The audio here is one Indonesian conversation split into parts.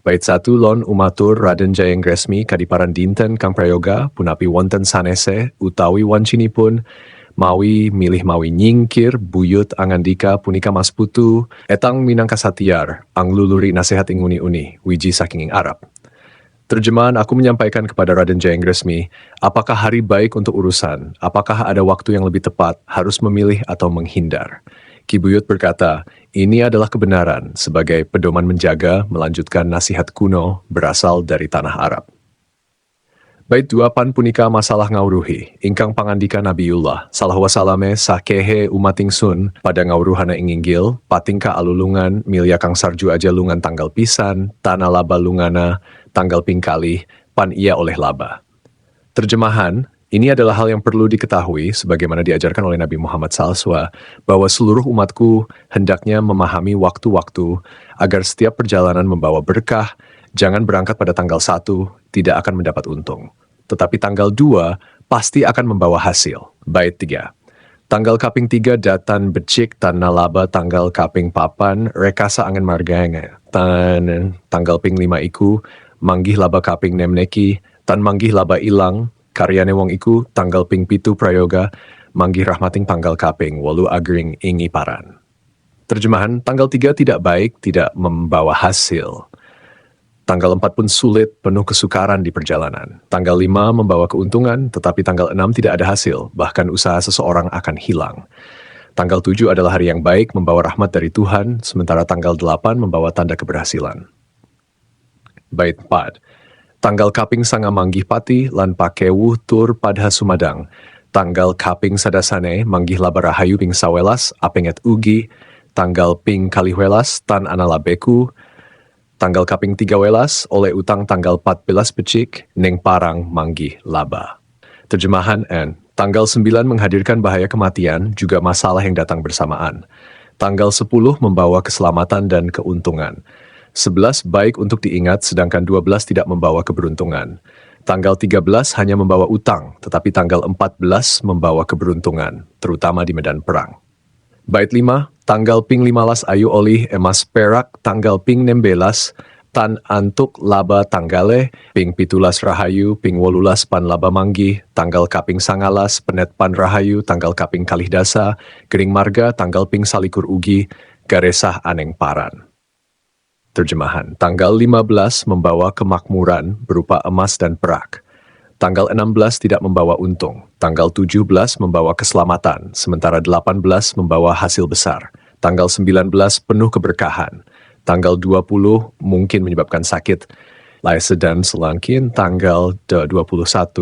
Bait satu lon umatur Raden Jayeng Resmi kadiparan dinten kang prayoga punapi wonten sanese utawi wancinipun mawi milih mawi nyingkir buyut angandika punika mas putu etang minangka satiar ang luluri nasihat ing uni-uni wiji saking ing Arab. Terjemahan aku menyampaikan kepada Raden Jayeng Resmi, apakah hari baik untuk urusan, apakah ada waktu yang lebih tepat, harus memilih atau menghindar. Ki Buyut berkata, ini adalah kebenaran sebagai pedoman menjaga melanjutkan nasihat kuno berasal dari tanah Arab. Bait duapan punika masalah ngauruhi, ingkang pangandika Nabiullah, salah wasalame sakehe umating sun, pada ngauruhana inginggil, patingka alulungan, milya kang sarju aja lungan tanggal pisan, tanah laba lungana, tanggal pingkalih, pan ia oleh laba. Terjemahan, ini adalah hal yang perlu diketahui sebagaimana diajarkan oleh Nabi Muhammad SAW bahwa seluruh umatku hendaknya memahami waktu-waktu agar setiap perjalanan membawa berkah, jangan berangkat pada tanggal 1, tidak akan mendapat untung. Tetapi tanggal 2 pasti akan membawa hasil. Bait 3. Tanggal kaping 3 datan becik tan nalaba tanggal kaping papan rekasa angin margaenge. Tanggal ping 5 iku manggih laba kaping nemneki tan manggih laba ilang karyane wong iku tanggal ping 7 prayoga manggih rahmating tanggal kaping 8 agring ing iparan. Terjemahan, tanggal 3 tidak baik, tidak membawa hasil. Tanggal 4 pun sulit, penuh kesukaran di perjalanan. Tanggal 5 membawa keuntungan, tetapi tanggal 6 tidak ada hasil, bahkan usaha seseorang akan hilang. Tanggal 7 adalah hari yang baik, membawa rahmat dari Tuhan, sementara tanggal 8 membawa tanda keberhasilan. Bait 4. Tanggal kaping sanga manggih pati, lan pakewuh tur padha sumadang. Tanggal kaping sadasane manggih laba rahayu ping sawelas, apenget ugi. Tanggal ping kaliwelas, tan analabeku. Tanggal kaping 3 oleh utang tanggal 14 becik, neng parang manggih laba. Terjemahan N. Tanggal 9 menghadirkan bahaya kematian, juga masalah yang datang bersamaan. Tanggal 10 membawa keselamatan dan keuntungan. 11 baik untuk diingat, sedangkan 12 tidak membawa keberuntungan. Tanggal 13 hanya membawa utang, tetapi tanggal 14 membawa keberuntungan, terutama di medan perang. Bait 5, tanggal ping 15 ayu olih emas perak, tanggal ping 16 tan antuk laba tanggale, ping 17 rahayu, ping 18 pan laba manggih, tanggal kaping 19 penet pan rahayu, tanggal kaping kalih dasa, gering marga, tanggal ping salikur ugi, garesah aneng paran. Terjemahan, tanggal 15 membawa kemakmuran berupa emas dan perak. Tanggal 16 tidak membawa untung. Tanggal 17 membawa keselamatan, sementara 18 membawa hasil besar. Tanggal 19 penuh keberkahan. Tanggal 20 mungkin menyebabkan sakit. Laisa dan selangkin tanggal 21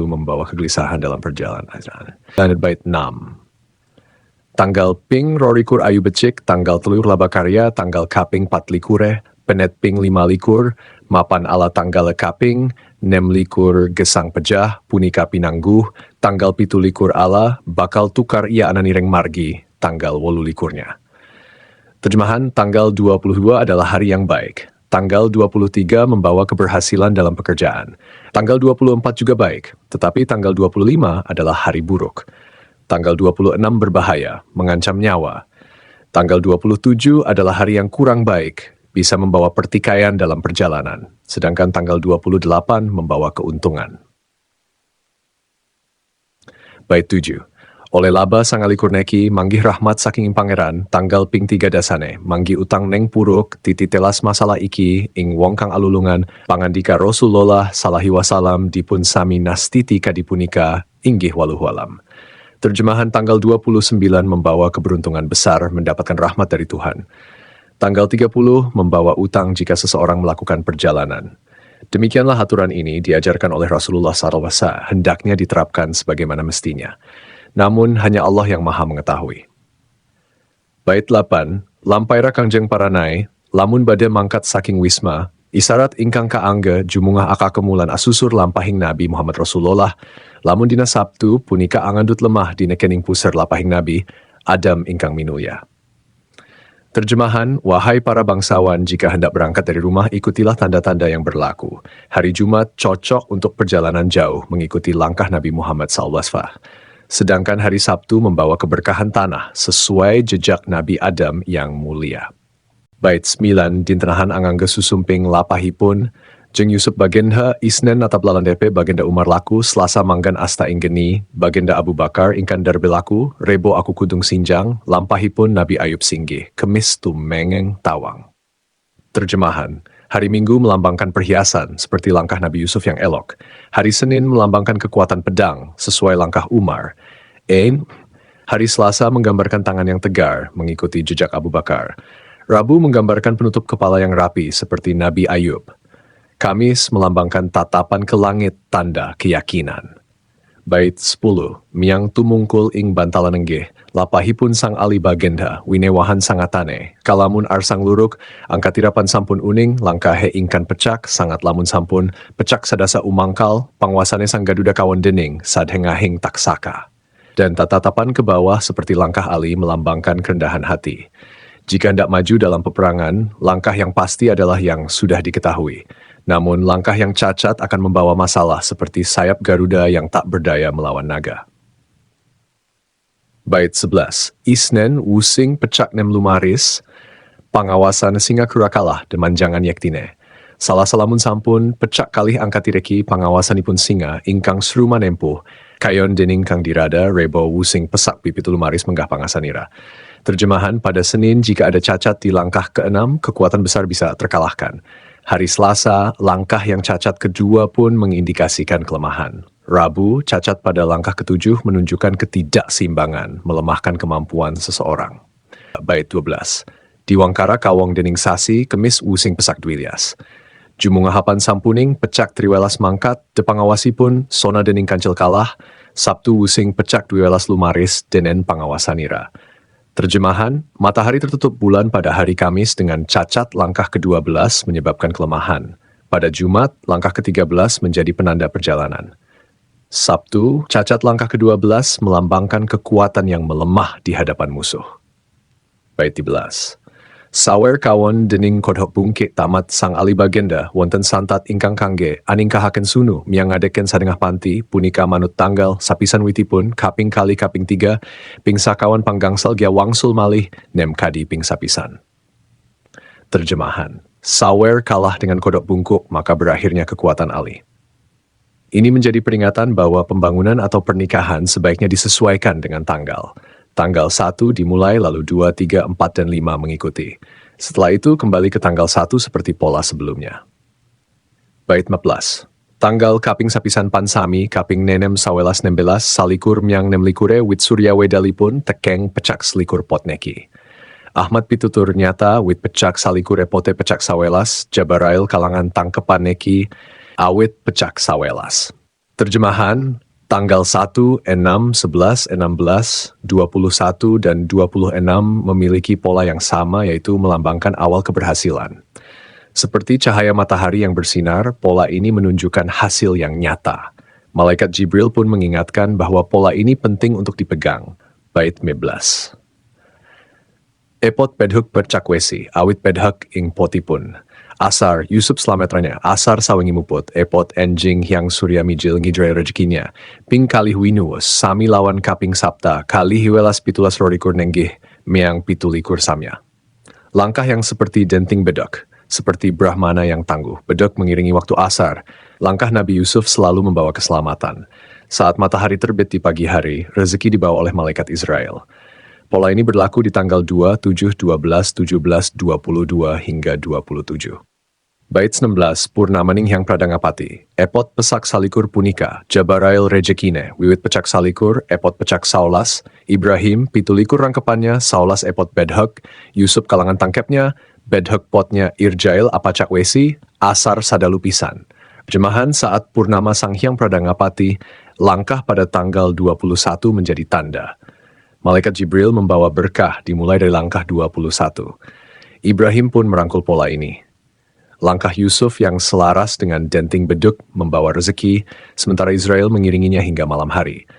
membawa kegelisahan dalam perjalanan. Dan bait 6. Tanggal ping rorikur ayu becik, tanggal telur laba karya, tanggal kaping 4 likure, penet ping 5 likur, mapan ala tanggal kaping, 6 likur gesang pejah, punika pinangguh, tanggal 7 likur ala, bakal tukar ia ananireng margi, tanggal 8 likurnya. Terjemahan, tanggal 22 adalah hari yang baik. Tanggal 23 membawa keberhasilan dalam pekerjaan. Tanggal 24 juga baik, tetapi tanggal 25 adalah hari buruk. Tanggal 26 berbahaya, mengancam nyawa. Tanggal 27 adalah hari yang kurang baik, bisa membawa pertikaian dalam perjalanan, sedangkan tanggal 28 membawa keuntungan. Bait 7. Oleh laba sangalikur neki, manggih rahmat saking pangeran, tanggal ping 3 dasane, manggih utang neng puruk, tititelas masalah iki, ing wong kang alulungan, pangandika Rasulullah salahi wasalam dipun sami nastiti kadipunika, inggih waluhualam. Terjemahan, tanggal 29 membawa keberuntungan besar, mendapatkan rahmat dari Tuhan. Tanggal 30 membawa utang jika seseorang melakukan perjalanan. Demikianlah aturan ini diajarkan oleh Rasulullah SAW, hendaknya diterapkan sebagaimana mestinya. Namun hanya Allah yang maha mengetahui. Bait 8, lampaira kangjeng paranai, lamun bade mangkat saking wisma, isarat ingkang kaangge jumungah aka kemulan asusur lampahing Nabi Muhammad Rasulullah, lamun dina Sabtu punika angandut lemah di nekening puser lapahing Nabi, Adam ingkang minulya. Terjemahan, wahai para bangsawan, jika hendak berangkat dari rumah, ikutilah tanda-tanda yang berlaku. Hari Jumat cocok untuk perjalanan jauh, mengikuti langkah Nabi Muhammad SAW. Sedangkan hari Sabtu membawa keberkahan tanah, sesuai jejak Nabi Adam yang mulia. Bait 9 dintenahan angangga susumping lapahipun, Jeng Yusuf bagenda Isnen natap lalandepe bagenda Umar laku Selasa manggan asta inggeni bagenda Abu Bakar ingkan darbe laku Rebo aku kudung sinjang lampahipun Nabi Ayub singgih Kemis tumengeng tawang. Terjemahan, hari Minggu melambangkan perhiasan seperti langkah Nabi Yusuf yang elok. Hari Senin melambangkan kekuatan pedang sesuai langkah Umar. Hari Selasa menggambarkan tangan yang tegar mengikuti jejak Abu Bakar. Rabu menggambarkan penutup kepala yang rapi seperti Nabi Ayub. Kamis melambangkan tatapan ke langit tanda keyakinan. Bait 10, miang tumungkul ing bantalan enggeh, lapahipun sang ali bagenda, winewahan sangatane, kalamun arsang luruk, angka tirapan sampun uning, langkahe ingkan pecak, sangat lamun sampun, pecak sadasa umangkal, pangwasane sang gaduda kawan dening, sadhengahing taksaka. Dan tatapan ke bawah seperti langkah ali melambangkan kerendahan hati. Jika hendak maju dalam peperangan, langkah yang pasti adalah yang sudah diketahui. Namun langkah yang cacat akan membawa masalah seperti sayap Garuda yang tak berdaya melawan naga. Bait 11, Isnen wusing pecak nem lumaris, pangawasan singa kurakalah demanjangan yektine. Salah salamun sampun pecak kalih angka tireki pangawasanipun singa ingkang sruma nempuh, kayon dening kang dirada rebo wusing pesak pipitu lumaris menggah pangasanira. Terjemahan, pada Senin jika ada cacat di langkah ke-6, kekuatan besar bisa terkalahkan. Hari Selasa, langkah yang cacat kedua pun mengindikasikan kelemahan. Rabu, cacat pada langkah ke-7 menunjukkan ketidakseimbangan, melemahkan kemampuan seseorang. Bait 12. Diwangkara kawong dening sasi, Kemis wusing pesak dwilias. Jumungahapan sampuning, pecak triwelas mangkat, depangawasi pun, sona dening kancil kalah, Sabtu wusing pecak dwiwelas lumaris, denen pangawasanira. Terjemahan, matahari tertutup bulan pada hari Kamis dengan cacat langkah ke-12 menyebabkan kelemahan. Pada Jumat, langkah ke-13 menjadi penanda perjalanan. Sabtu, cacat langkah ke-12 melambangkan kekuatan yang melemah di hadapan musuh. Bait 11. Sawer kawon dening kodhok bungkik tamat sang ali bagenda wonten santat ingkang kangge aningkahaken sunu miang ngadeken sadengah panti punika manut tanggal sapisan witipun kaping kali kaping 3 ping sakawan panggangsal gia wangsul malih nem kadi ping sapisan. Terjemahan, sawer kalah dengan kodok bungkuk maka berakhirnya kekuatan ali. Ini menjadi peringatan bahwa pembangunan atau pernikahan sebaiknya disesuaikan dengan tanggal. Tanggal 1 dimulai lalu 2, 3, 4, dan 5 mengikuti. Setelah itu kembali ke tanggal 1 seperti pola sebelumnya. Bait 14. Tanggal kaping sapisan pansami, kaping nenem sawelas 16, salikur miang nem likure wit surya wedalipun tekeng pecak selikur potneki. Ahmad pitutur nyata wit pecak salikure pote pecak sawelas, jabarail kalangan tangkepan neki, awit pecak sawelas. Terjemahan, tanggal 1, 6, 11, 16, 21, dan 26 memiliki pola yang sama yaitu melambangkan awal keberhasilan. Seperti cahaya matahari yang bersinar, pola ini menunjukkan hasil yang nyata. Malaikat Jibril pun mengingatkan bahwa pola ini penting untuk dipegang. Bait 15. Epot pedhuk percakwesi, awit pedhuk ing potipun. Asar, Yusuf selametranya, asar sawengi muput, epot enjing hyang surya mijil ngidrai rezekinya, ping kalih winuus, sami lawan kaping sabta, kalih hiwelas pitulas rorikur nenggih, miang pitulikur samya. Langkah yang seperti denting bedok, seperti Brahmana yang tangguh, bedok mengiringi waktu asar, langkah Nabi Yusuf selalu membawa keselamatan. Saat matahari terbit di pagi hari, rezeki dibawa oleh malaikat Israel. Pola ini berlaku di tanggal 2, 7, 12, 17, 22, hingga 27. Bait 19, Purnamaning Hyang Pradangapati, epot pesak salikur punika, jabarail rejekine, wiwit pecak salikur, epot pecak saulas, Ibrahim, pitulikur rangkepannya, saulas epot bedhuk, Yusuf kalangan tangkepnya, bedhuk potnya irjail apacak wesi, asar sadalupisan. Jemahan saat Purnama Sang Hyang Pradangapati, langkah pada tanggal 21 menjadi tanda. Malaikat Jibril membawa berkah dimulai dari langkah 21. Ibrahim pun merangkul pola ini. Langkah Yusuf yang selaras dengan denting beduk membawa rezeki, sementara Israel mengiringinya hingga malam hari.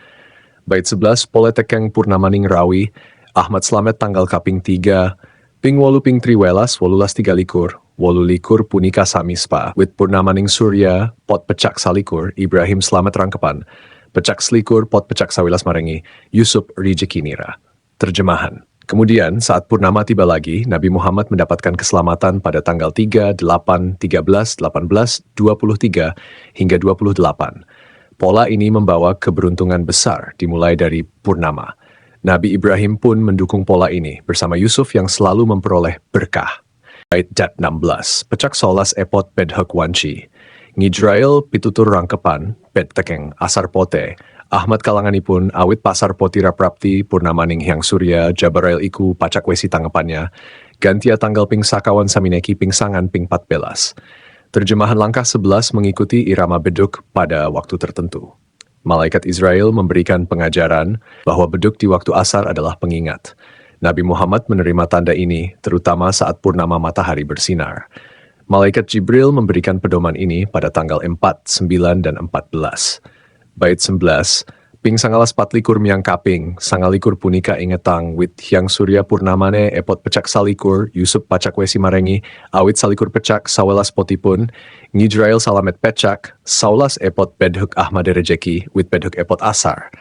Bait 11, Pole Tekeng Purnamaning Rawi, Ahmad Slamet tanggal kaping 3, ping wolu ping triwelas, wolulas 3 likur, wolu likur punika samispa, wit Purnamaning Surya, pot pecak salikur, Ibrahim Slamet rangkepan, pecak selikur, pot pecak sawilas marengi, Yusuf rezekinira. Terjemahan, Kemudian, saat purnama tiba lagi, Nabi Muhammad mendapatkan keselamatan pada tanggal 3, 8, 13, 18, 23, hingga 28. Pola ini membawa keberuntungan besar dimulai dari purnama. Nabi Ibrahim pun mendukung pola ini bersama Yusuf yang selalu memperoleh berkah. Bait Dat 16, pecak solas epot bedhek wanci. Ngijrael pitutur rangkepan, bed tekeng asar pote. Ahmad kalanganipun awit pasar potira prapti purnamaning hyang surya Jabarail iku pacak wesi tanggapannya. Gantia tanggal ping sakawan samineki pingsangan ping 14. Terjemahan langkah 11 mengikuti irama beduk pada waktu tertentu. Malaikat Israel memberikan pengajaran bahwa beduk di waktu asar adalah pengingat. Nabi Muhammad menerima tanda ini terutama saat purnama matahari bersinar. Malaikat Jibril memberikan pedoman ini pada tanggal 4, 9, dan 14. Bait 11, ping sangalas patlikur miang kaping, sangalikur punika ingetang wit hyang surya purnamane epot pecak salikur, Yusuf pacak wesi marengi, awit salikur pecak sawelas potipun, ngijrael salamet pecak, saulas epot bedhuk ahmade rejeki, wit bedhuk epot asar.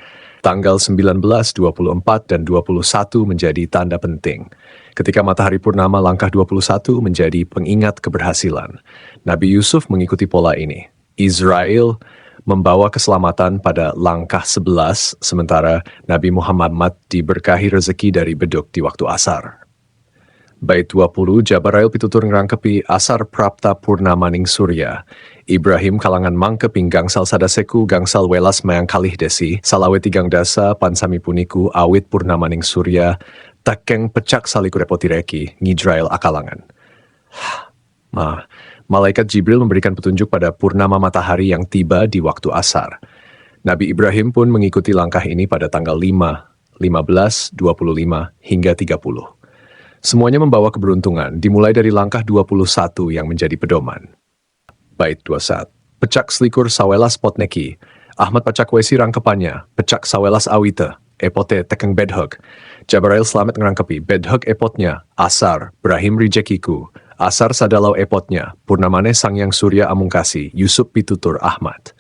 Tanggal 19, 24, dan 21 menjadi tanda penting. Ketika matahari purnama langkah 21 menjadi pengingat keberhasilan. Nabi Yusuf mengikuti pola ini. Israel membawa keselamatan pada langkah 11, sementara Nabi Muhammad diberkahi rezeki dari beduk di waktu asar. Bait 20, Jabarail pitutur ngrangkepi asar prapta purnamaning surya. Ibrahim kalangan mangkeping gangsal sadaseku gangsal welas mayang kalih desi, salawe tigang dasa pansami puniku awit purnamaning surya, takeng pecak saliku repotireki, ngijrael akalangan. Malaikat Jibril memberikan petunjuk pada purnama matahari yang tiba di waktu asar. Nabi Ibrahim pun mengikuti langkah ini pada tanggal 5, 15, 25, hingga 30. Semuanya membawa keberuntungan, dimulai dari langkah 21 yang menjadi pedoman. Bait 21. Pecak selikur sawelas potneki. Ahmad pacak wesi rangkepannya, pecak sawelas awite, epote tekeng bedhug. Jabarail selamat ngerangkepi, bedhug epotnya, asar, Brahim rijekiku. Asar sadalau epotnya, purnamane sangyang surya amungkasi, Yusuf pitutur Ahmad.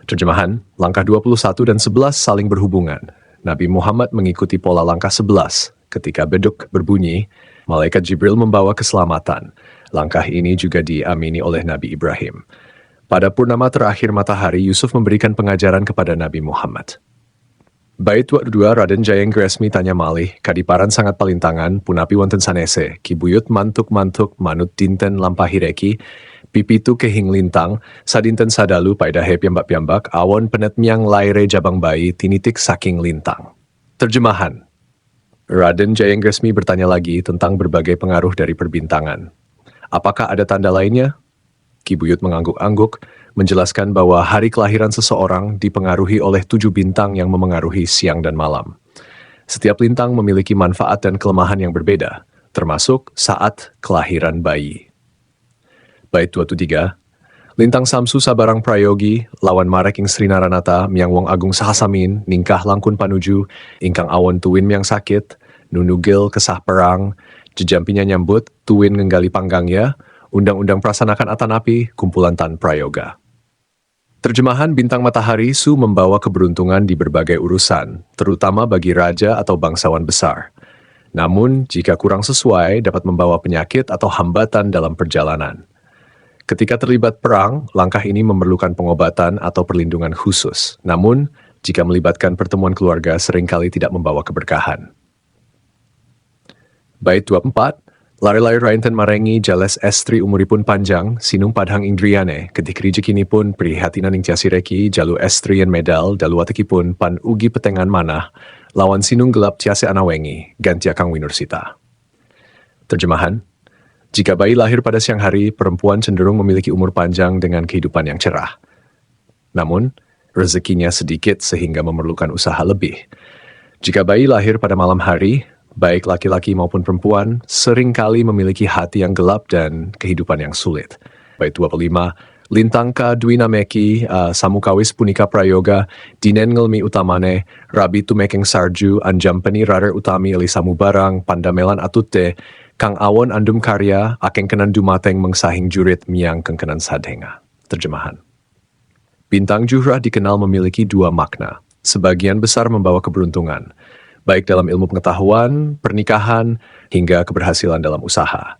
Terjemahan, langkah 21 dan 11 saling berhubungan. Nabi Muhammad mengikuti pola langkah 11. Ketika beduk berbunyi, malaikat Jibril membawa keselamatan. Langkah ini juga diamini oleh Nabi Ibrahim. Pada purnama terakhir matahari, Yusuf memberikan pengajaran kepada Nabi Muhammad. Bait 22 Raden Jayeng Resmi tanya malih, kadiparan sangat palintangan, punapi wonten sanese, kibuyut mantuk-mantuk manut dinten lampahireki, pipitu kehing lintang, sadinten sadalu paedahe piambak-piambak, awon penet miang laire jabang bayi, tinitik saking lintang. Terjemahan, Raden Jayeng Resmi bertanya lagi tentang berbagai pengaruh dari perbintangan. Apakah ada tanda lainnya? Kibuyut mengangguk-angguk, menjelaskan bahwa hari kelahiran seseorang dipengaruhi oleh 7 bintang yang memengaruhi siang dan malam. Setiap lintang memiliki manfaat dan kelemahan yang berbeda, termasuk saat kelahiran bayi. Bait 23, Lintang Samsu Sabarang Prayogi, lawan marek ing Srinaranata, miang wong agung sahasamin, ningkah langkun panuju, ingkang awon tuwin miang sakit, nunugil kesah perang, jejampinya nyambut, tuwin ngenggali panggangnya, undang-undang prasanakan atanapi, kumpulan tan prayoga. Terjemahan bintang matahari Su membawa keberuntungan di berbagai urusan, terutama bagi raja atau bangsawan besar. Namun, jika kurang sesuai, dapat membawa penyakit atau hambatan dalam perjalanan. Ketika terlibat perang, langkah ini memerlukan pengobatan atau perlindungan khusus. Namun, jika melibatkan pertemuan keluarga, seringkali tidak membawa keberkahan. Bait 24, Lari-lari rainten marengi jales estri umuripun panjang, sinung padhang indriane, ketik rijekinipun prihatinan ing tiasireki, jalu estrian medal, dalu watekipun pan ugi petengan manah, lawan sinung gelap tiase anawengi, ganti akang winursita. Terjemahan, jika bayi lahir pada siang hari, perempuan cenderung memiliki umur panjang dengan kehidupan yang cerah. Namun, rezekinya sedikit sehingga memerlukan usaha lebih. Jika bayi lahir pada malam hari, baik laki-laki maupun perempuan, seringkali memiliki hati yang gelap dan kehidupan yang sulit. Bait 25, Lintangka Dwinameki, Samukawis Punika Prayoga, Dinen Ngelmi Utamane, Rabi Tumekeng Sarju, Anjampeni Rarer Utami Elisamu Barang, Pandamelan Atute, Kang Awon Andum Karya, Akeng Kenan Dumateng Mengsahing Jurit Miang Kengkenan Sadhenga. Terjemahan. Bintang Juhrah dikenal memiliki 2 makna. Sebagian besar membawa keberuntungan. baik dalam ilmu pengetahuan, pernikahan, hingga keberhasilan dalam usaha.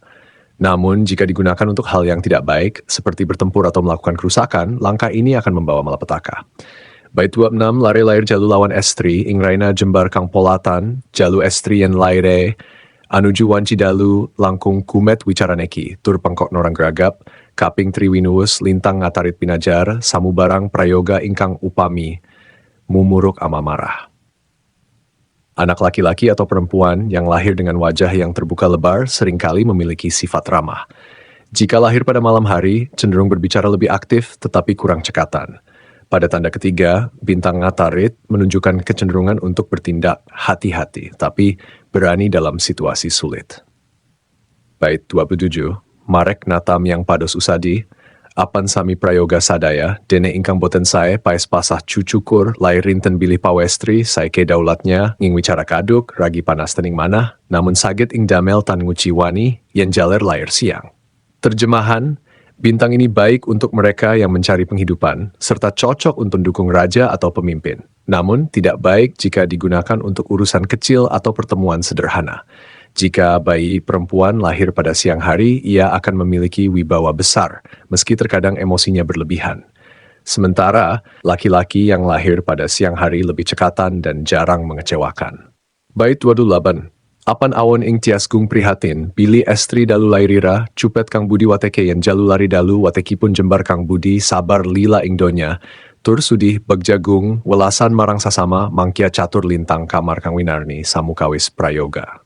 Namun, jika digunakan untuk hal yang tidak baik, seperti bertempur atau melakukan kerusakan, langkah ini akan membawa malapetaka. Bait 26, lare lair jalu lawan estri, ingraina jembar kang polatan, jalu estri yen laire, anuju wanci dalu, langkung kumet wicaraneki, tur pengkok norang geragap, kaping triwinuus, lintang ngatarit pinajar, samubarang prayoga ingkang upami, mumuruk amamarah. Anak laki-laki atau perempuan yang lahir dengan wajah yang terbuka lebar seringkali memiliki sifat ramah. Jika lahir pada malam hari, cenderung berbicara lebih aktif tetapi kurang cekatan. Pada tanda ketiga, bintang ngatarit menunjukkan kecenderungan untuk bertindak hati-hati, tapi berani dalam situasi sulit. Bait 27, Marek natam yang pados usadi, apan sami prayoga sadaya, dene ingkang boten sae paes pasah cucukur, lair rinten bilih pawestri, saike daulatnya, nging wicara kaduk, ragi panas tening manah, namun saged ing damel tan nguciwani, yen jaler lair siang. Terjemahan, bintang ini baik untuk mereka yang mencari penghidupan, serta cocok untuk mendukung raja atau pemimpin. Namun, tidak baik jika digunakan untuk urusan kecil atau pertemuan sederhana. Jika bayi perempuan lahir pada siang hari, ia akan memiliki wibawa besar, meski terkadang emosinya berlebihan. Sementara, laki-laki yang lahir pada siang hari lebih cekatan dan jarang mengecewakan. Bait 28. Apan awon ing tiasgung prihatin, bili estri dalu lairira, cupet kang budi wateke yen jalu lari dalu wateki pun jembar kang budi, sabar lila ing donya, tur sudih bagjagung, welasan marang sasama, mangkia catur lintang kamar kang winarni, samukawis prayoga.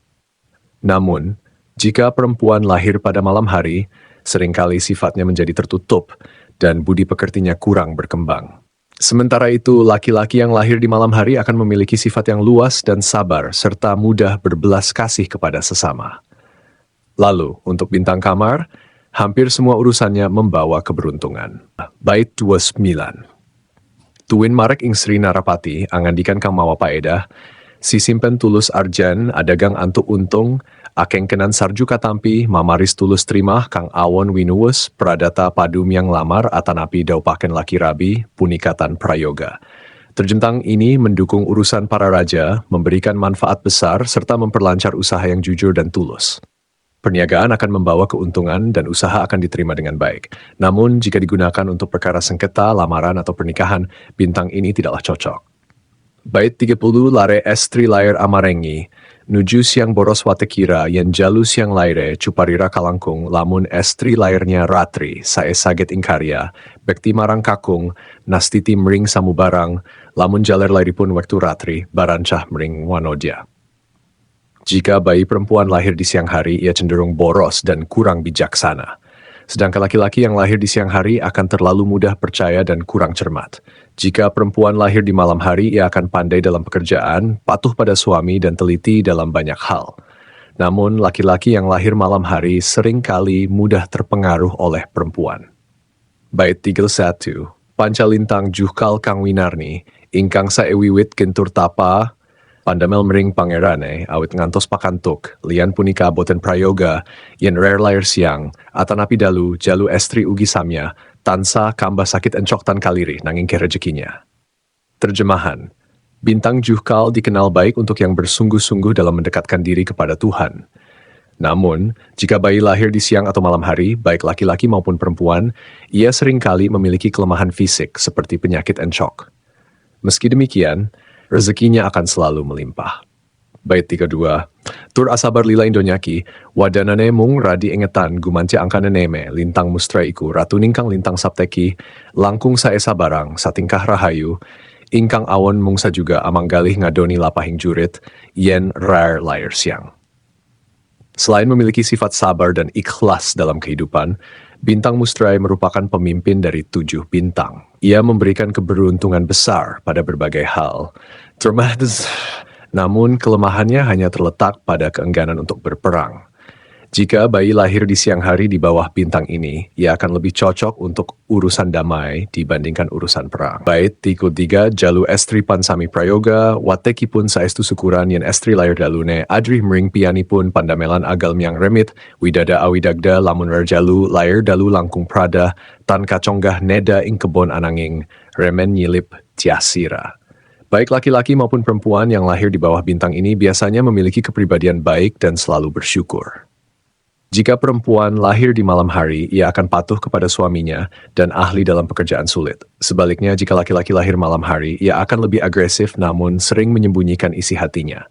Namun, jika perempuan lahir pada malam hari, seringkali sifatnya menjadi tertutup dan budi pekertinya kurang berkembang. Sementara itu, laki-laki yang lahir di malam hari akan memiliki sifat yang luas dan sabar, serta mudah berbelas kasih kepada sesama. Lalu, untuk bintang kamar, hampir semua urusannya membawa keberuntungan. Bait 29. Tuwin marek ing Sri Narapati, angandikan kang mawa paedah, si simpen tulus arjan, adagang antuk untung, akeng kenan sarju katampi, mamaris tulus terimah, kang awon winuwus, pradata padum yang lamar, atanapi daupaken laki rabi, punikatan prayoga. Terjentang ini mendukung urusan para raja, memberikan manfaat besar, serta memperlancar usaha yang jujur dan tulus. Perniagaan akan membawa keuntungan dan usaha akan diterima dengan baik. Namun, jika digunakan untuk perkara sengketa, lamaran, atau pernikahan, bintang ini tidaklah cocok. Bait 30 lare estri lair amarengi, nuju siang boros watekira, yen jalu siang laire, cuparira kalangkung, lamun estri lairnya ratri, sae saget ingkarya, bekti marang kakung, nastiti mring samubarang, lamun jaler lairipun waktu ratri, barancah mring wanodya. Jika bayi perempuan lahir di siang hari, ia cenderung boros dan kurang bijaksana. Sedangkan laki-laki yang lahir di siang hari akan terlalu mudah percaya dan kurang cermat. Jika perempuan lahir di malam hari, ia akan pandai dalam pekerjaan, patuh pada suami, dan teliti dalam banyak hal. Namun, laki-laki yang lahir malam hari seringkali mudah terpengaruh oleh perempuan. Bait 31. Pancalintang juhkal kang winarni, ingkang saewiwit kentur tapa, pandamel mering pangerane, awit ngantos pakantuk, lian punika boten prayoga, yen rare lair siang, atanapi dalu, jalu estri ugi samya, tansa kamba sakit encok tan kaliri, nanging ke rezekinya. Terjemahan, bintang juhkal dikenal baik untuk yang bersungguh-sungguh dalam mendekatkan diri kepada Tuhan. Namun, jika bayi lahir di siang atau malam hari, baik laki-laki maupun perempuan, ia seringkali memiliki kelemahan fisik seperti penyakit encok. Meski demikian, rezekinya akan selalu melimpah. Bait 32. Tur asabar lila indonyaki, wadanane mung radi ingetan gumanci angkana neme, lintang mustraiku, ratu ningkang lintang sapteki, langkung saesa barang, satingkah rahayu, ingkang awon mungsa juga amanggalih ngadoni lapahing jurit, yen rare lair siang. Selain memiliki sifat sabar dan ikhlas dalam kehidupan, bintang mustrai merupakan pemimpin dari 7 bintang. Ia memberikan keberuntungan besar pada berbagai hal. Namun kelemahannya hanya terletak pada keengganan untuk berperang. Jika bayi lahir di siang hari di bawah bintang ini, ia akan lebih cocok untuk urusan damai dibandingkan urusan perang. Bait 33 jalu estri pansami prayoga, wateki pun saestu syukuran yen estri lahir dalune, adrih mering piani pun pandamelan agal miang remit, widada awidagda lamun rarjalu lahir dalu langkung prada, tan kaconggah neda ing kebon ananging, remen nyilip tiasira. Baik laki-laki maupun perempuan yang lahir di bawah bintang ini biasanya memiliki kepribadian baik dan selalu bersyukur. Jika perempuan lahir di malam hari, ia akan patuh kepada suaminya dan ahli dalam pekerjaan sulit. Sebaliknya, jika laki-laki lahir malam hari, ia akan lebih agresif namun sering menyembunyikan isi hatinya.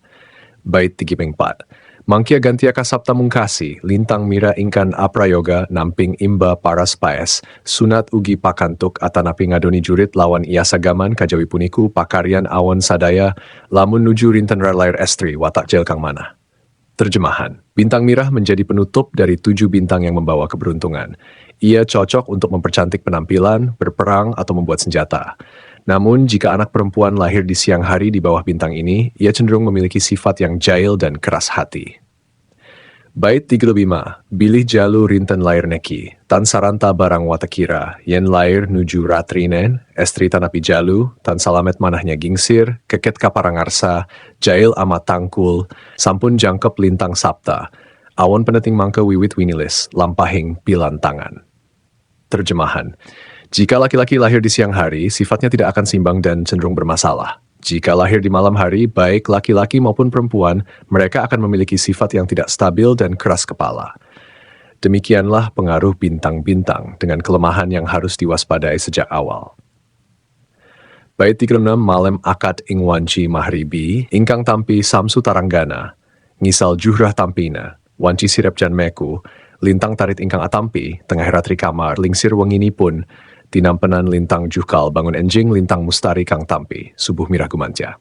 Bait 34. Mangkia gantia kasapta mungkasi, lintang mira ingkan aprayoga, namping imba paras paes, sunat ugi pakantuk atanapi ngadoni jurit lawan iasagaman kajawi puniku pakarian awan sadaya, lamun nuju rinten lair estri watak jel kang mana. Terjemahan, bintang mirah menjadi penutup dari 7 bintang yang membawa keberuntungan. Ia cocok untuk mempercantik penampilan, berperang, atau membuat senjata. Namun, jika anak perempuan lahir di siang hari di bawah bintang ini, ia cenderung memiliki sifat yang jahil dan keras hati. Bait 35, bilih jalu rinten lair neki, tan saranta barang watakira, yen lair nuju ratrinen, estri tanapi jalu, tan salamet manahnya gingsir, keket kaparangarsa, jail amat tangkul, sampun jangkep lintang sapta, awon peneting mangke wiwit winilis, lampahing pilan tangan. Terjemahan, jika laki-laki lahir di siang hari, sifatnya tidak akan seimbang dan cenderung bermasalah. Jika lahir di malam hari, baik laki-laki maupun perempuan, mereka akan memiliki sifat yang tidak stabil dan keras kepala. Demikianlah pengaruh bintang-bintang dengan kelemahan yang harus diwaspadai sejak awal. Bait 36 malem akad ing wanci mahribi, ingkang tampi samsu taranggana, ngisal juhrah tampina, wanci sirep jan meku, lintang tarit ingkang atampi, tengah ratri kamar, lingsir wengini pun, tinampenan lintang juhkal bangun enjing lintang mustari kang tampi, subuh mirah gumantia.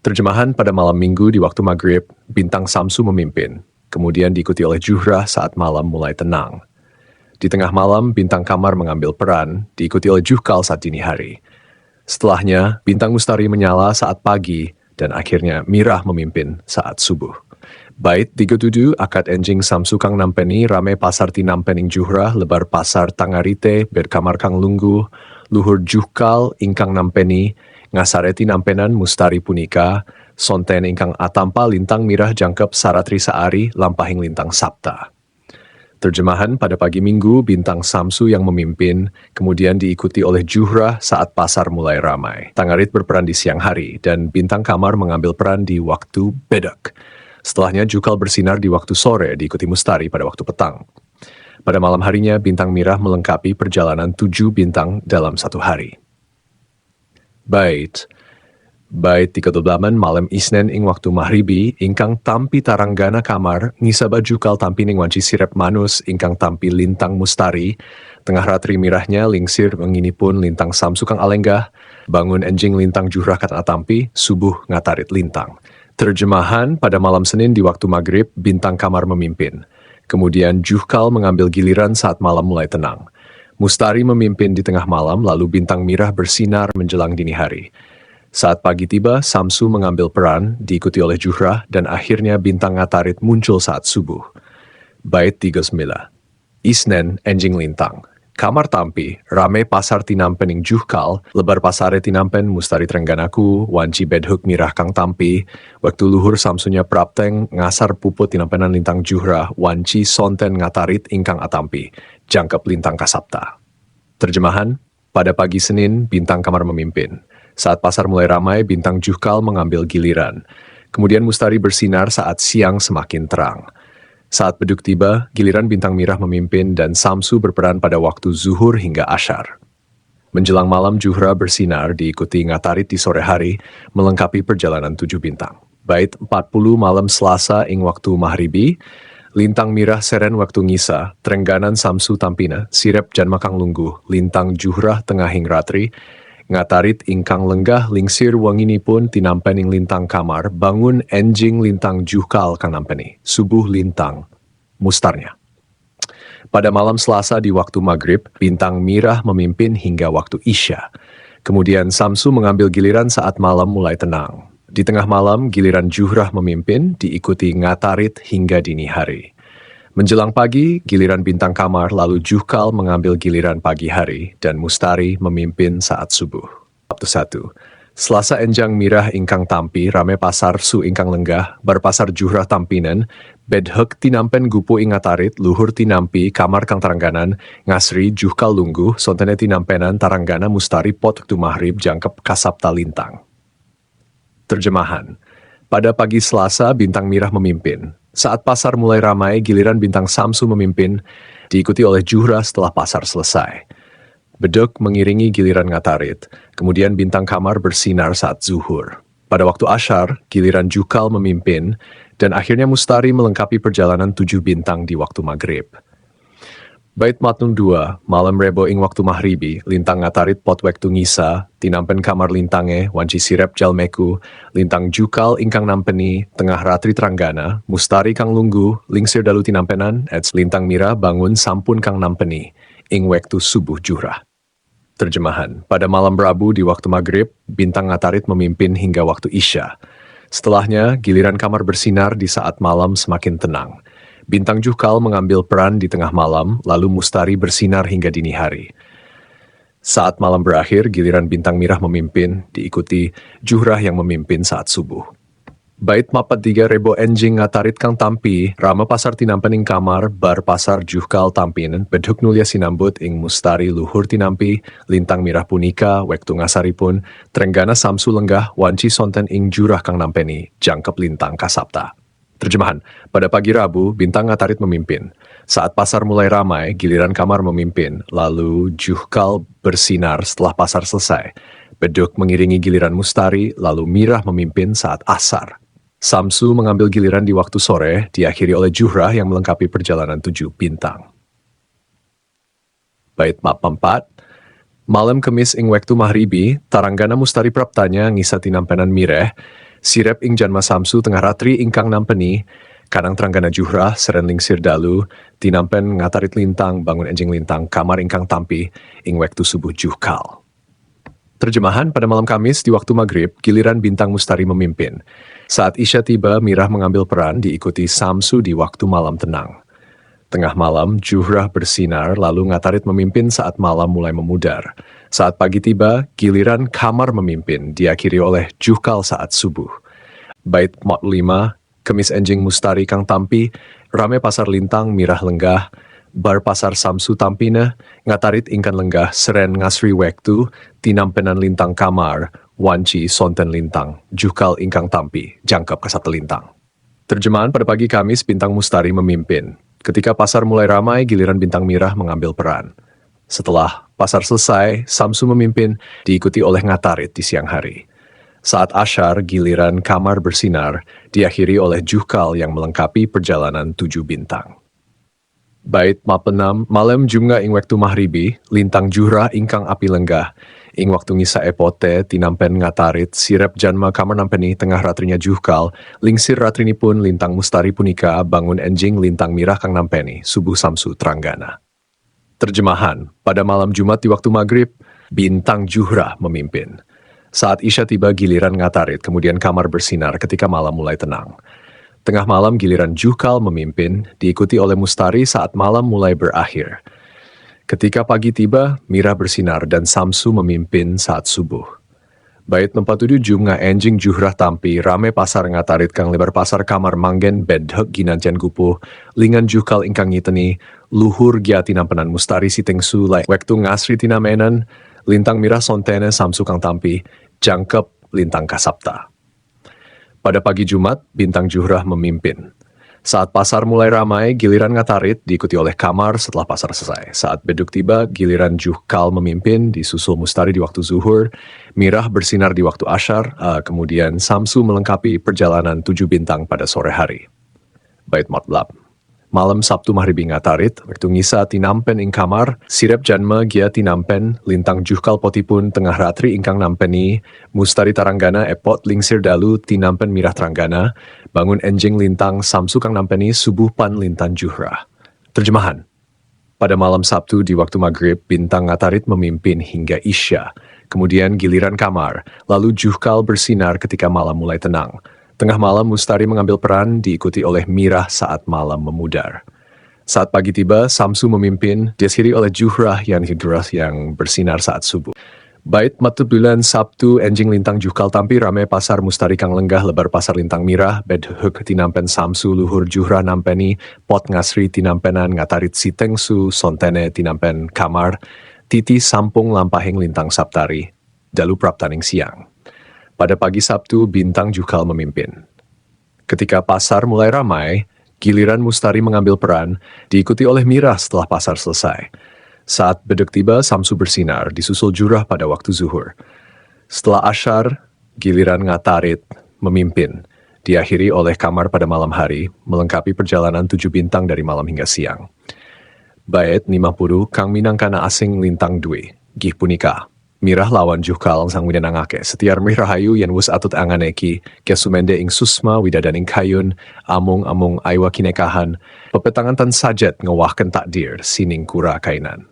Terjemahan pada malam minggu di waktu maghrib, bintang Samsu memimpin, kemudian diikuti oleh Juhrah saat malam mulai tenang. Di tengah malam, bintang Kamar mengambil peran, diikuti oleh Juhkal saat dini hari. Setelahnya, bintang Mustari menyala saat pagi, dan akhirnya Mirah memimpin saat subuh. Bait 37 akad enjing Samsu kang nampeni rame pasar tinampening Juhrah lebar pasar tangarite berkamar kang lungguh luhur Juhkal ingkang nampeni ngasareti nampenan mustari punika sonten ingkang atampa lintang mirah jangkep saratri saari lampahing lintang sapta. Terjemahan pada pagi minggu bintang Samsu yang memimpin kemudian diikuti oleh Juhrah saat pasar mulai ramai. Tangarit berperan di siang hari dan bintang Kamar mengambil peran di waktu bedak. Setelahnya Juhkal bersinar di waktu sore, diikuti Mustari pada waktu petang. Pada malam harinya, bintang mirah melengkapi perjalanan 7 bintang dalam satu hari. Bait 38 malam Isnen ing waktu mahribi, ingkang tampi taranggana kamar, ngisaba Juhkal tampi ning wanci sirep manus, ingkang tampi lintang Mustari, tengah ratri mirahnya lingsir menginipun lintang Samsu kang alenggah, bangun enjing lintang Juhrah kat atampi, subuh ngatarit lintang. Terjemahan pada malam Senin di waktu maghrib, bintang Kamar memimpin. Kemudian Juhkal mengambil giliran saat malam mulai tenang. Mustari memimpin di tengah malam, lalu bintang mirah bersinar menjelang dini hari. Saat pagi tiba, Samsu mengambil peran, diikuti oleh Juhrah, dan akhirnya bintang Ngatarit muncul saat subuh. Bait 39. Isnen enjing lintang. Kamar tampi, rame pasar tinampening Juhkal, lebar pasare tinampen mustari trengganaku, wanci bedhuk mirah kang tampi, waktu luhur Samsunya prapteng, ngasar puput tinampenan lintang Juhrah, wanci sonten ngatarit ingkang atampi, jangkep lintang kasapta. Terjemahan, pada pagi Senin, bintang Kamar memimpin. Saat pasar mulai ramai, bintang Juhkal mengambil giliran. Kemudian Mustari bersinar saat siang semakin terang. Saat beduk tiba, giliran bintang mirah memimpin dan Samsu berperan pada waktu zuhur hingga asyar. Menjelang malam Juhra bersinar diikuti Ngatarit di sore hari, melengkapi perjalanan 7 bintang. Bait 40 malam Selasa ing waktu mahribi, lintang mirah seren waktu ngisa, trengganan Samsu tampina, sirep jan makang lungguh, lintang Juhrah tengahing ratri, Ngatarit ingkang lenggah lingsir wanginipun tinampening lintang Kamar, bangun enjing lintang Juhkal kang nampeni, subuh lintang mustarnya. Pada malam Selasa di waktu maghrib, bintang mirah memimpin hingga waktu isya. Kemudian Samsu mengambil giliran saat malam mulai tenang. Di tengah malam, giliran Juhrah memimpin, diikuti Ngatarit hingga dini hari. Menjelang pagi, giliran bintang Kamar, lalu Juhkal mengambil giliran pagi hari, dan Mustari memimpin saat subuh. Sabtu 1. Selasa enjang mirah ingkang tampi, rame pasar su ingkang lenggah, berpasar Juhrah tampinen, Bedhek tinampen gupu ing ngatarit, luhur tinampi, kamar kang tarangganan, ngasri, juhkal lungguh, sontene tinampenan, taranggana mustari pot waktu mahrib, jangkep kasapta lintang. Terjemahan. Pada pagi Selasa, bintang merah memimpin. Saat pasar mulai ramai, giliran bintang Samsu memimpin, diikuti oleh Juhra setelah pasar selesai. Bedhek mengiringi giliran ngatarit, kemudian bintang kamar bersinar saat zuhur. Pada waktu asyar, giliran Jukal memimpin, dan akhirnya Mustari melengkapi perjalanan 7 bintang di waktu maghrib. Bait Matnun 2, malam rebo ing waktu mahribi, lintang ngatarit pot waktu ngisa, tinampen kamar lintange, wanci sirep jalmeku, lintang Jukal ingkang nampeni, tengah ratri tranggana, Mustari kang lunggu, lingsir dalu tinampenan, ets lintang mira bangun sampun kang nampeni, ing waktu subuh Juhrah. Terjemahan, pada malam Rabu di waktu maghrib, bintang ngatarit memimpin hingga waktu Isya. Setelahnya, giliran kamar bersinar di saat malam semakin tenang. Bintang Juhkal mengambil peran di tengah malam, lalu Mustari bersinar hingga dini hari. Saat malam berakhir, giliran bintang mirah memimpin, diikuti Juhrah yang memimpin saat subuh. Bait mapat 3 rebo enjing ngatarit kang tampi, rama pasar tinampen ing kamar, bar pasar Juhkal tampin, bedhuk nulia sinambut ing Mustari luhur tinampi, lintang mirah punika, wektu ngasaripun, trenggana Samsu lenggah, wanci sonten ing Jurah kang nampeni, jangkep lintang kasapta. Terjemahan, pada pagi Rabu, bintang ngatarit memimpin. Saat pasar mulai ramai, giliran kamar memimpin, lalu Juhkal bersinar setelah pasar selesai. Bedhuk mengiringi giliran Mustari, lalu Mirah memimpin saat asar. Samsu mengambil giliran di waktu sore, diakhiri oleh Juhrah yang melengkapi perjalanan 7 bintang. Bait map 4, malam Kemis ing wektu mahribi, taranggana Mustari praptanya ngisa tinampenan mireh, sirep ing janma Samsu tengah ratri ingkang nampeni, kanang tranggana Juhrah seren lingsir dalu, tinampen ngatarit lintang bangun enjing lintang kamar ingkang tampi, ing wektu subuh Juhkal. Terjemahan, pada malam Kamis di waktu maghrib, giliran bintang Mustari memimpin. Saat Isya tiba, Mirah mengambil peran diikuti Samsu di waktu malam tenang. Tengah malam, Juhrah bersinar, lalu ngatarit memimpin saat malam mulai memudar. Saat pagi tiba, giliran kamar memimpin, diakhiri oleh Juhkal saat subuh. Bait Mot 5, Kemis enjing Mustari kang tampi, rame pasar lintang Mirah lenggah, bar pasar Samsu tampina, ngatarit ingkan lenggah seren ngasri wektu, tinampenan lintang kamar, wanci sonten lintang, Juhkal ingkang tampi, jangkep kasat lintang. Terjemahan, pada pagi Kamis, bintang Mustari memimpin. Ketika pasar mulai ramai, giliran bintang Mirah mengambil peran. Setelah pasar selesai, Samsu memimpin, diikuti oleh ngatarit di siang hari. Saat asyar, giliran kamar bersinar, diakhiri oleh Juhkal yang melengkapi perjalanan 7 bintang. Bait map 6, malam Jumga ing wektu mahribi, lintang Juhrah ingkang api lenggah, ing waktu ngisa epote, tinampen ngatarit, sirep janma kamar nampeni tengah ratrinya Juhkal, lingsir ratrini pun lintang Mustari punika, bangun enjing lintang Mirah kang nampeni, subuh Samsu tranggana. Terjemahan, pada malam Jumat di waktu maghrib, bintang Juhrah memimpin. Saat Isya tiba giliran ngatarit, kemudian kamar bersinar ketika malam mulai tenang. Tengah malam giliran Juhkal memimpin, diikuti oleh Mustari saat malam mulai berakhir. Ketika pagi tiba, Mirah bersinar dan Samsu memimpin saat subuh. Bait 47 Jumga enjing Juhrah tampi, rame pasar ngatarit kang lebar pasar kamar manggen bedhek ginancian gupuh, lingan Juhkal ingkang ngiteni, luhur gia tinampenan Mustari sitengsu lai wektu ngasri tinamenan, lintang Mirah sontene Samsu kang tampi, jangkep lintang kasapta. Pada pagi Jumat, bintang Juhrah memimpin. Saat pasar mulai ramai, giliran ngatarit diikuti oleh kamar setelah pasar selesai. Saat beduk tiba, giliran Juhkal memimpin, disusul Mustari di waktu zuhur, Mirah bersinar di waktu asyar, kemudian Samsu melengkapi perjalanan 7 bintang pada sore hari. Bait Matlab. Malam Sabtu mahribi ngatarit, waktu ngisa tinampen ing kamar, sirep janma gia tinampen, lintang Juhkal potipun tengah ratri ingkang nampeni, Mustari taranggana epot lingsir dalu tinampen Mirah tranggana, bangun enjing lintang Samsu kang nampeni subuh pan lintang Juhrah. Terjemahan, pada malam Sabtu di waktu maghrib, bintang ngatarit memimpin hingga Isya, kemudian giliran kamar, lalu Juhkal bersinar ketika malam mulai tenang. Tengah malam Mustari mengambil peran diikuti oleh Mirah saat malam memudar. Saat pagi tiba, Samsu memimpin, diakhiri oleh Juhrah yang bersinar saat subuh. Bait matu bulan Sabtu enjing lintang juhkal tampi rame pasar mustari kang lenggah lebar pasar lintang mirah bedhuk tinampen samsu luhur juhra nampeni pot ngasri tinampenan ngatarit sitengsu sontene tinampen kamar titi sampung lampahing lintang saptari dalu praptaning siang. Pada pagi Sabtu bintang juhkal memimpin. Ketika pasar mulai ramai, giliran mustari mengambil peran diikuti oleh mirah setelah pasar selesai. Saat beduk tiba, samsu bersinar, disusul jurah pada waktu zuhur. Setelah asyar, giliran ngatarit memimpin, diakhiri oleh kamar pada malam hari, melengkapi perjalanan 7 bintang dari malam hingga siang. Bait 50 kang minangkana asing lintang due, gih punika. Mirah lawan juhkal sang widanangake, setiar mirahayu yen wus atut anganeki, kia sumende ing susma widadaning kayun, amung-amung aiwa kinekahan, pepetangan tan sajet ngewahken takdir, sining kura kainan.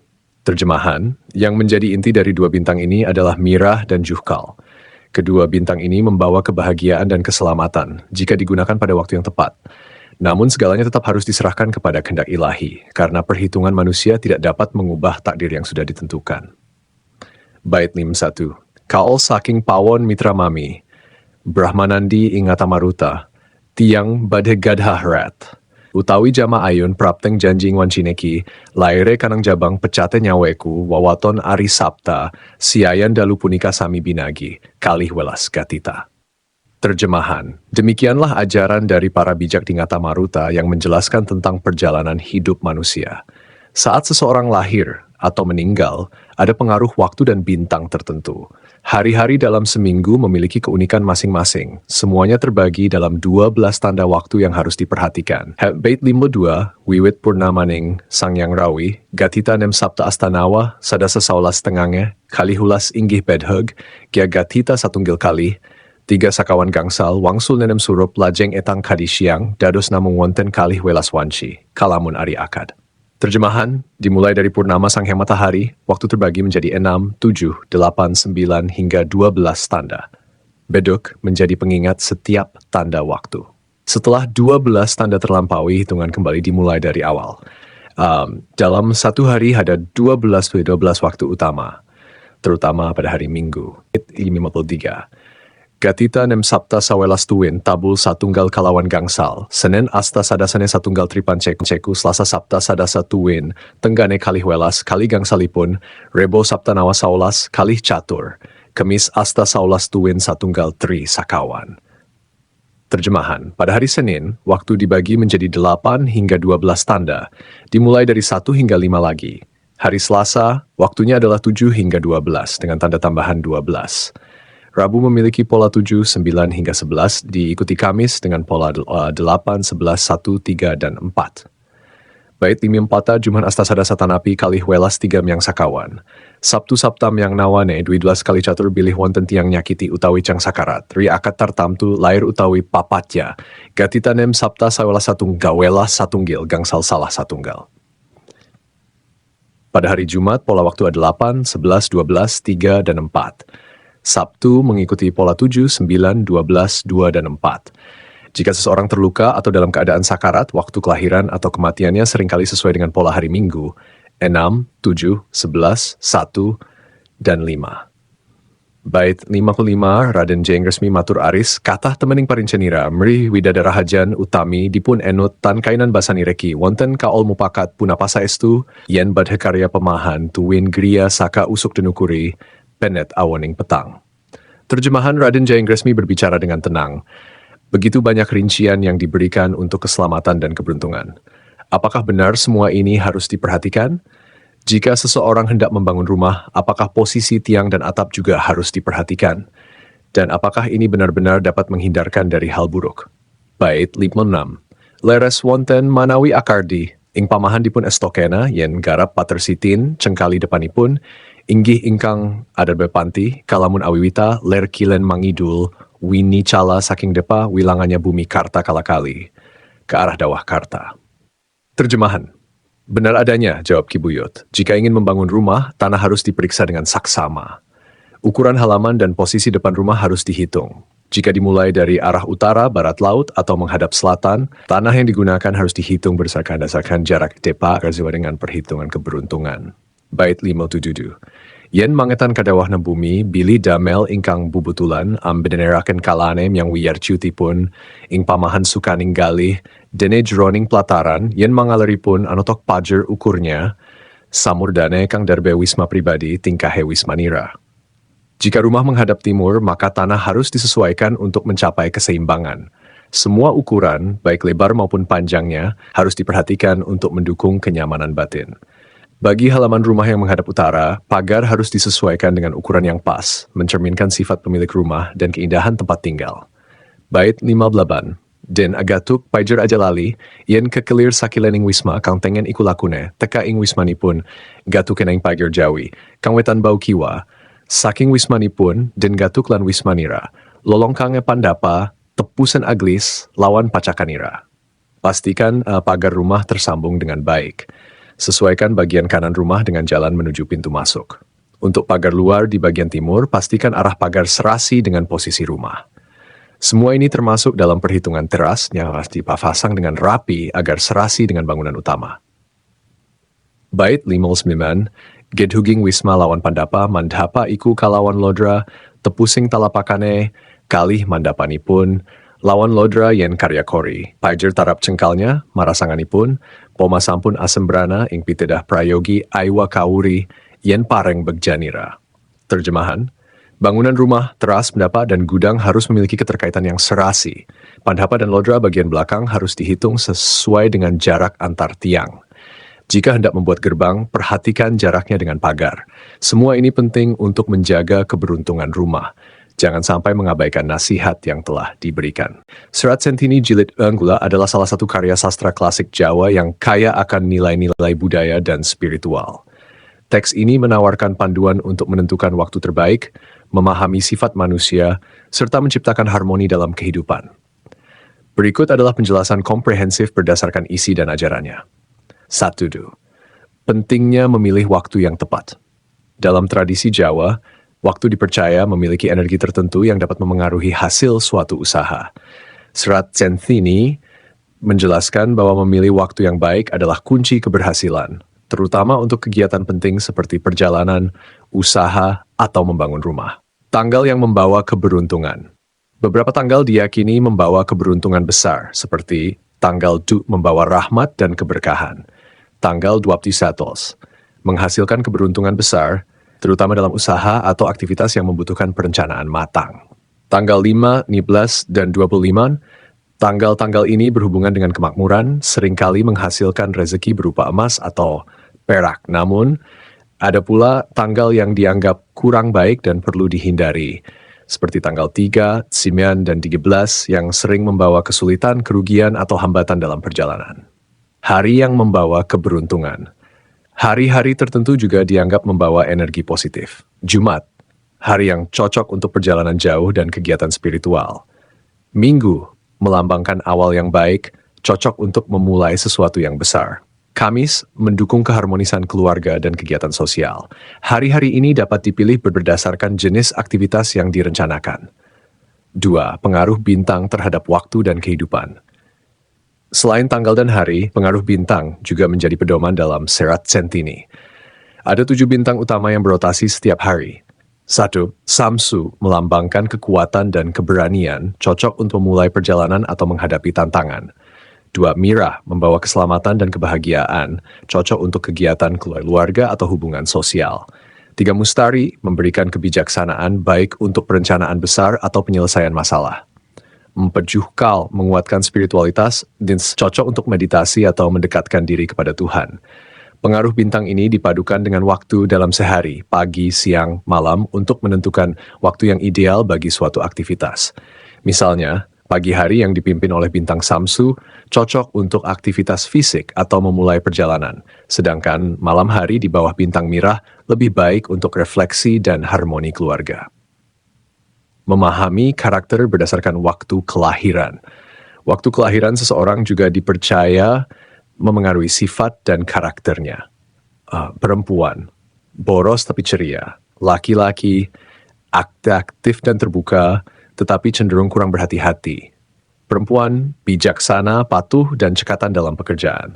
Terjemahan, yang menjadi inti dari 2 bintang ini adalah mirah dan juhkal. Kedua bintang ini membawa kebahagiaan dan keselamatan jika digunakan pada waktu yang tepat. Namun segalanya tetap harus diserahkan kepada kehendak ilahi, karena perhitungan manusia tidak dapat mengubah takdir yang sudah ditentukan. Bait 51. Kaol saking pawon mitra mami, Brahmanandi ingata maruta, tiang badhe gadha rat. Utawi jama ayun prapteng janjing wancineki, laire kanang jabang pecate nyaweku, wawaton ari sabta, siayan dalu punika sami binagi, kalih welas gatita. Terjemahan, demikianlah ajaran dari para bijak di Ngata Maruta yang menjelaskan tentang perjalanan hidup manusia. Saat seseorang lahir atau meninggal, ada pengaruh waktu dan bintang tertentu. Hari-hari dalam seminggu memiliki keunikan masing-masing. Semuanya terbagi dalam 12 tanda waktu yang harus diperhatikan. Bait 52, wiwit purnamaning sangyang rawi, gatita nem sabta astanawa, sadasa saulas tengange, kalihulas inggih bedhug, kia gatita satunggil kali, 3 sakawan gangsal, wangsul nenem surup, lajeng etang kadisyang, dados namung wonten kalih welas wanci, kalamun ari akad. Terjemahan, dimulai dari purnama sang hyang matahari, waktu terbagi menjadi 6, 7, 8, 9, hingga 12 tanda. Beduk menjadi pengingat setiap tanda waktu. Setelah 12 tanda terlampaui, hitungan kembali dimulai dari awal. Dalam satu hari ada 12 waktu utama, terutama pada hari Minggu. 53. Gatita nem sabta sawelas tuwin tabul satunggal kalawan gangsal, Senin asta sadasane satunggal tripan ceku, Selasa sabta sadasa tuwin, tenggane kalih welas, kali gangsalipun, Rebo sabta nawa saulas, kalih catur, Kemis asta saulas tuwin satunggal tri sakawan. Terjemahan, pada hari Senin, waktu dibagi menjadi 8 hingga 12 tanda, dimulai dari 1 hingga 5 lagi. Hari Selasa, waktunya adalah 7 hingga 12, dengan tanda tambahan 12. Rabu memiliki pola 7, 9, hingga 11, diikuti Kamis dengan pola 8, 11, 1, 3, dan 4. Bait 54 Juman asta sadasa tanapi kalih welas 3 yang sakawan. Sabtu sabtam yang nawane 12 kali catur bilih wonten tiang nyakiti utawi cang sakarat. Ri akad tartamtu lair utawi papatya. Gatitanem sabta sawelas satunggal welas satunggil gangsal salah satunggal. Pada hari Jumat pola waktu ada 8, 11, 12, 3, dan 4. Sabtu mengikuti pola 7, 9, 12, 2, dan 4. Jika seseorang terluka atau dalam keadaan sakarat, waktu kelahiran atau kematiannya seringkali sesuai dengan pola hari Minggu, 6, 7, 11, 1, dan 5. Bait 55, Raden Jeng resmi matur aris, katah temening parincenira, meri widadarahajan utami dipun enut tan kainan basani reki, wonten kaol mupakat punapasa estu, yen badhe karya pemahan, tuwin gria saka usuk denukuri, penet awoning petang. Terjemahan Raden Jayeng Resmi berbicara dengan tenang. Begitu banyak rincian yang diberikan untuk keselamatan dan keberuntungan. Apakah benar semua ini harus diperhatikan? Jika seseorang hendak membangun rumah, apakah posisi tiang dan atap juga harus diperhatikan? Dan apakah ini benar-benar dapat menghindarkan dari hal buruk? Bait 56. Leres wonten manawi akardi, ing pamahan dipun estokena, yen garap patersitin, cengkali depanipun, inggih ingkang adat bepanti, kalamun awiwita, ler kilen mangidul, wini cala saking depa, wilangannya bumi karta kalakali, ke arah dawah karta. Terjemahan, benar adanya, jawab Ki Buyut. Jika ingin membangun rumah, tanah harus diperiksa dengan saksama. Ukuran halaman dan posisi depan rumah harus dihitung. Jika dimulai dari arah utara, barat laut, atau menghadap selatan, tanah yang digunakan harus dihitung berdasarkan jarak depa sesuai dengan perhitungan keberuntungan. Bait 57. Yen mangetan kadawahna bumi, bili damel ingkang bubutulan, beneneraken kalanem yang wiyar ciutipun, ing pamahan sukaning galih, dene jroning pelataran, yen mangaleripun anotok pajer ukurnya, samurdane kang darbe wisma pribadi tingkahe wismanira. Jika rumah menghadap timur, maka tanah harus disesuaikan untuk mencapai keseimbangan. Semua ukuran, baik lebar maupun panjangnya, harus diperhatikan untuk mendukung kenyamanan batin. Bagi halaman rumah yang menghadap utara, pagar harus disesuaikan dengan ukuran yang pas, mencerminkan sifat pemilik rumah dan keindahan tempat tinggal. Bait 58. Den agatuk pajer aja lali, yen kekelir sakilening wisma kang tengen iku lakune, teka ing wismanipun, gatuken ing pager jawi, kang wetan bau kiwa, saking wismanipun, den gatuk lan wismanira, lolongkange pandapa, tepusen aglis, lawan pacakanira. Pastikan pagar rumah tersambung dengan baik. Sesuaikan bagian kanan rumah dengan jalan menuju pintu masuk. Untuk pagar luar di bagian timur, pastikan arah pagar serasi dengan posisi rumah. Semua ini termasuk dalam perhitungan teras yang harus dipasang dengan rapi agar serasi dengan bangunan utama. Bait 59, gedhuging wisma lawan pandapa mandapa iku kalawan lodra, tepusing talapakane, kalih mandapanipun, lawan lodra yen karya kori, pajer tarap cengkalnya, marasanganipun, poma sampun asembrana ing pitedah prayogi aiwa kauri, yen pareng begjanira. Terjemahan, bangunan rumah, teras, pendapa, dan gudang harus memiliki keterkaitan yang serasi. Pandapa dan lodra bagian belakang harus dihitung sesuai dengan jarak antar tiang. Jika hendak membuat gerbang, perhatikan jaraknya dengan pagar. Semua ini penting untuk menjaga keberuntungan rumah. Jangan sampai mengabaikan nasihat yang telah diberikan. Serat Sentini Jilid Anggula adalah salah satu karya sastra klasik Jawa yang kaya akan nilai-nilai budaya dan spiritual. Teks ini menawarkan panduan untuk menentukan waktu terbaik, memahami sifat manusia, serta menciptakan harmoni dalam kehidupan. Berikut adalah penjelasan komprehensif berdasarkan isi dan ajarannya. 1. Pentingnya memilih waktu yang tepat. Dalam tradisi Jawa, waktu dipercaya memiliki energi tertentu yang dapat memengaruhi hasil suatu usaha. Serat Centini menjelaskan bahwa memilih waktu yang baik adalah kunci keberhasilan, terutama untuk kegiatan penting seperti perjalanan, usaha, atau membangun rumah. Tanggal yang membawa keberuntungan. Beberapa tanggal diyakini membawa keberuntungan besar, seperti tanggal Du membawa rahmat dan keberkahan. Tanggal 21 menghasilkan keberuntungan besar, terutama dalam usaha atau aktivitas yang membutuhkan perencanaan matang. Tanggal 5, 19, dan 25, tanggal-tanggal ini berhubungan dengan kemakmuran, seringkali menghasilkan rezeki berupa emas atau perak. Namun, ada pula tanggal yang dianggap kurang baik dan perlu dihindari, seperti tanggal 3, 9, dan 13 yang sering membawa kesulitan, kerugian, atau hambatan dalam perjalanan. Hari yang membawa keberuntungan. Hari-hari tertentu juga dianggap membawa energi positif. Jumat, hari yang cocok untuk perjalanan jauh dan kegiatan spiritual. Minggu, melambangkan awal yang baik, cocok untuk memulai sesuatu yang besar. Kamis, mendukung keharmonisan keluarga dan kegiatan sosial. Hari-hari ini dapat dipilih berdasarkan jenis aktivitas yang direncanakan. 2. Pengaruh bintang terhadap waktu dan kehidupan. Selain tanggal dan hari, pengaruh bintang juga menjadi pedoman dalam Serat Centini. Ada 7 bintang utama yang berotasi setiap hari. 1. Samsu melambangkan kekuatan dan keberanian, cocok untuk memulai perjalanan atau menghadapi tantangan. 2. Mira membawa keselamatan dan kebahagiaan, cocok untuk kegiatan keluarga atau hubungan sosial. 3. Mustari memberikan kebijaksanaan baik untuk perencanaan besar atau penyelesaian masalah. 4. Juhkal menguatkan spiritualitas dan cocok untuk meditasi atau mendekatkan diri kepada Tuhan. Pengaruh bintang ini dipadukan dengan waktu dalam sehari, pagi, siang, malam untuk menentukan waktu yang ideal bagi suatu aktivitas. Misalnya, pagi hari yang dipimpin oleh bintang Samsu cocok untuk aktivitas fisik atau memulai perjalanan, sedangkan malam hari di bawah bintang Mirah lebih baik untuk refleksi dan harmoni keluarga. Memahami karakter berdasarkan waktu kelahiran. Waktu kelahiran seseorang juga dipercaya memengaruhi sifat dan karakternya. Perempuan, boros tapi ceria. Laki-laki, aktif dan terbuka, tetapi cenderung kurang berhati-hati. Perempuan, bijaksana, patuh, dan cekatan dalam pekerjaan.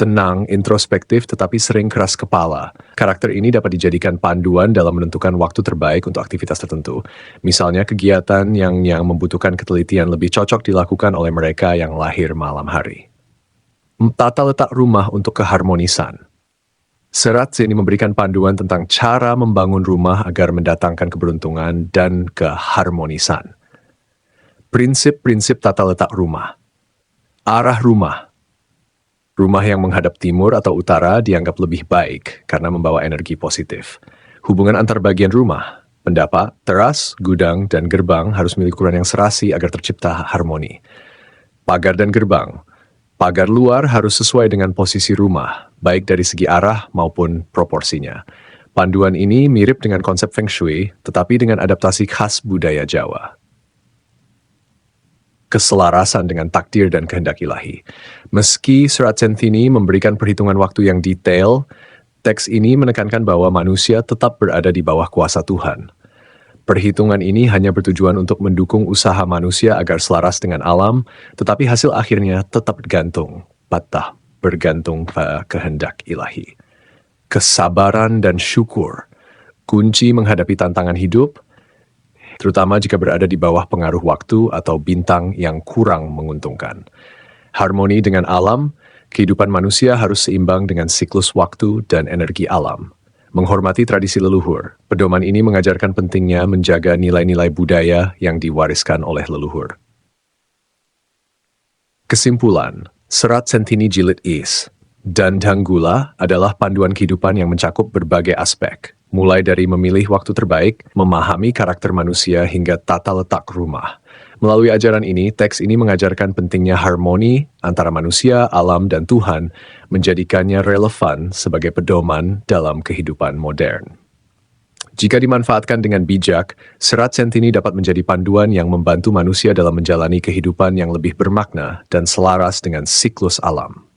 tenang, introspektif, tetapi sering keras kepala. Karakter ini dapat dijadikan panduan dalam menentukan waktu terbaik untuk aktivitas tertentu. Misalnya kegiatan yang membutuhkan ketelitian lebih cocok dilakukan oleh mereka yang lahir malam hari. Tata letak rumah untuk keharmonisan. Serat ini memberikan panduan tentang cara membangun rumah agar mendatangkan keberuntungan dan keharmonisan. Prinsip-prinsip tata letak rumah. Arah rumah. Rumah yang menghadap timur atau utara dianggap lebih baik karena membawa energi positif. Hubungan antar bagian rumah, pendapat, teras, gudang, dan gerbang harus memiliki ukuran yang serasi agar tercipta harmoni. Pagar dan gerbang. Pagar luar harus sesuai dengan posisi rumah, baik dari segi arah maupun proporsinya. Panduan ini mirip dengan konsep Feng Shui, tetapi dengan adaptasi khas budaya Jawa. Keselarasan dengan takdir dan kehendak ilahi. Meski Serat Centini memberikan perhitungan waktu yang detail, teks ini menekankan bahwa manusia tetap berada di bawah kuasa Tuhan. Perhitungan ini hanya bertujuan untuk mendukung usaha manusia agar selaras dengan alam, tetapi hasil akhirnya tetap bergantung pada kehendak ilahi. Kesabaran dan syukur, kunci menghadapi tantangan hidup, terutama jika berada di bawah pengaruh waktu atau bintang yang kurang menguntungkan. Harmoni dengan alam, kehidupan manusia harus seimbang dengan siklus waktu dan energi alam. Menghormati tradisi leluhur, pedoman ini mengajarkan pentingnya menjaga nilai-nilai budaya yang diwariskan oleh leluhur. Kesimpulan, Serat Centini Jilid Is dan Danggula adalah panduan kehidupan yang mencakup berbagai aspek, mulai dari memilih waktu terbaik, memahami karakter manusia, hingga tata letak rumah. Melalui ajaran ini, teks ini mengajarkan pentingnya harmoni antara manusia, alam, dan Tuhan, menjadikannya relevan sebagai pedoman dalam kehidupan modern. Jika dimanfaatkan dengan bijak, Serat Centini dapat menjadi panduan yang membantu manusia dalam menjalani kehidupan yang lebih bermakna dan selaras dengan siklus alam.